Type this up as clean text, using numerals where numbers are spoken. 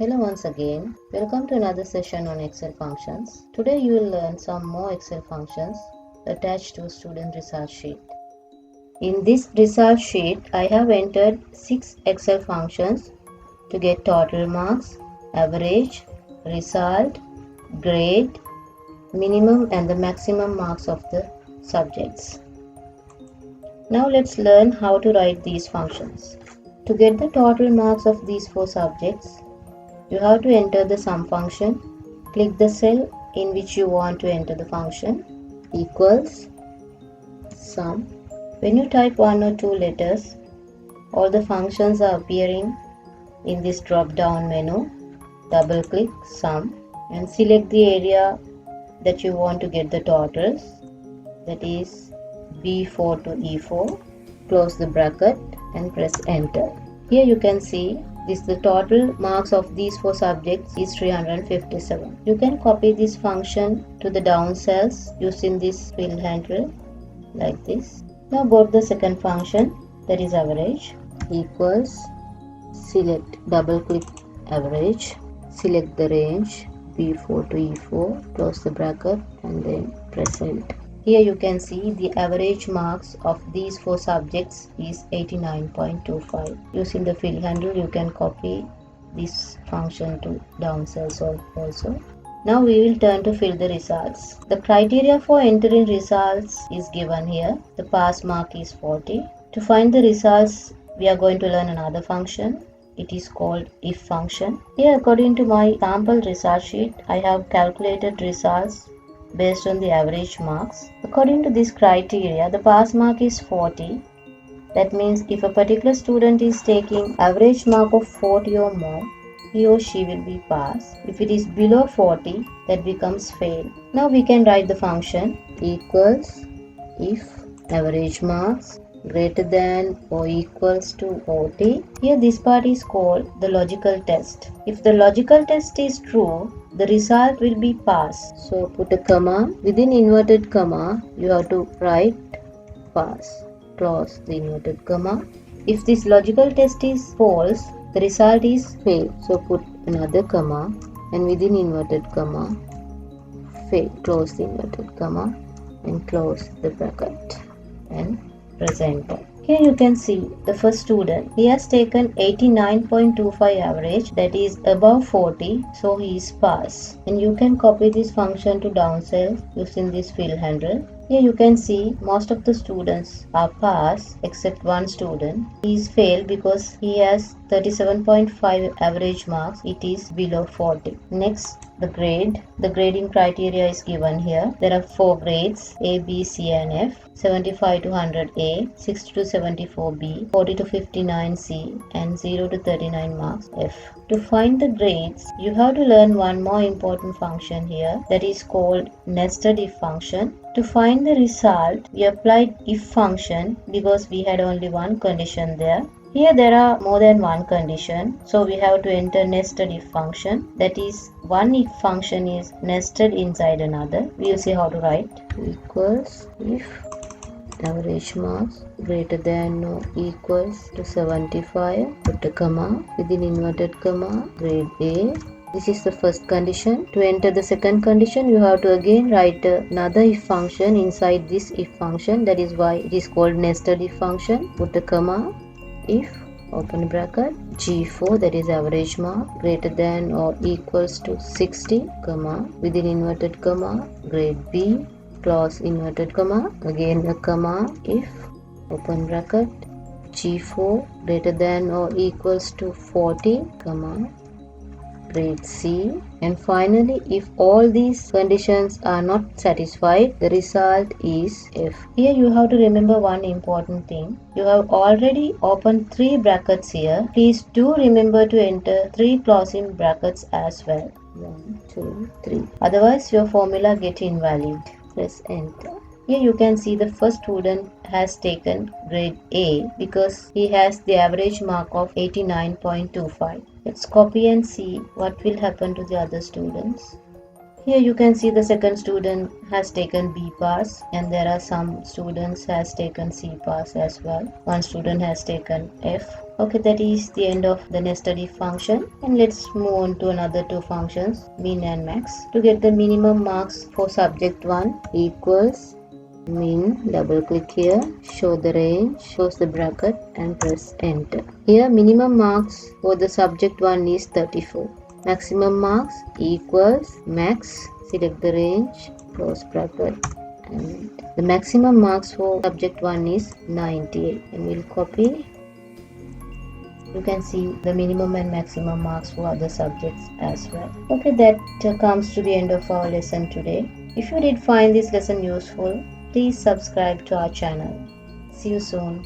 Hello once again. Welcome to another session on Excel functions. Today you will learn some more Excel functions attached to a student result sheet. In this result sheet, I have entered 6 Excel functions to get total marks, average, result, grade, minimum and the maximum marks of the subjects. Now let's learn how to write these functions. To get the total marks of these 4 subjects, you have to enter the sum function. Click the cell in which you want to enter the function, equals sum. When you type 1 or 2 letters, all the functions are appearing in this drop down menu. Double click sum and select the area that you want to get the totals, that is B4 to E4. Close the bracket and press enter. Here you can see the total marks of these 4 subjects is 357. You can copy this function to the down cells using this fill handle like this. Now go to the second function, that is average, equals, select, double click average, select the range B4 to E4, close the bracket and then press enter. Here you can see the average marks of these 4 subjects is 89.25. Using the fill handle you can copy this function to down cells also. Now we will turn to fill the results. The criteria for entering results is given here. The pass mark is 40. To find the results we are going to learn another function. It is called if function. Here according to my sample result sheet I have calculated results based on the average marks. According to this criteria, the pass mark is 40. That means if a particular student is taking average mark of 40 or more, he or she will be pass. If it is below 40, that becomes fail. Now we can write the function equals if average marks greater than or equals to 40. Here this part is called the logical test. If the logical test is true, the result will be pass. So put a comma. Within inverted comma, you have to write pass. Close the inverted comma. If this logical test is false, the result is fail. So put another comma and within inverted comma, fail. Close the inverted comma and close the bracket and press enter. Here you can see the first student. He has taken 89.25 average, that is above 40, so he is pass. And you can copy this function to down cell using this fill handle. Here you can see most of the students are pass except one student. He is failed because he has 37.5 average marks. It is below 40. Next, the grade. The grading criteria is given here. There are 4 grades, A, B, C and F. 75 to 100 A, 60 to 74 B, 40 to 59 C and 0 to 39 marks F. To find the grades, you have to learn one more important function here, that is called nested if function. To find the result, we applied if function because we had only one condition there. Here there are more than one condition, so we have to enter nested if function. That is, one if function is nested inside another. We will see how to write. Equals if average marks greater than or equals to 75, put a comma, within inverted comma, grade A. This is the first condition. To enter the second condition, you have to again write another if function inside this if function. That is why it is called nested if function. Put a comma, if, open bracket, G4, that is average mark, greater than or equals to 60, comma, within inverted comma, grade B, close inverted comma, again a comma, if, open bracket, G4 greater than or equals to 40, comma, grade C, and finally if all these conditions are not satisfied, the result is F. Here you have to remember one important thing. You have already opened 3 brackets here. Please do remember to enter 3 closing brackets as well. 1, 2, 3. Otherwise your formula gets invalid. Press enter. Here you can see the first student has taken grade A because he has the average mark of 89.25. Let's copy and see what will happen to the other students. Here you can see the second student has taken B pass, and there are some students has taken C pass as well. One student has taken F. Okay, that is the end of the nested if function, and let's move on to another two functions, min and max. To get the minimum marks for subject 1 equals min, double click here, show the range, close the bracket and press enter. Here minimum marks for the subject 1 is 34. Maximum marks equals max, select the range, close bracket, and the maximum marks for subject 1 is 98, and we'll copy. You can see the minimum and maximum marks for other subjects as well. Okay, that comes to the end of our lesson today. If you did find this lesson useful, please subscribe to our channel. See you soon.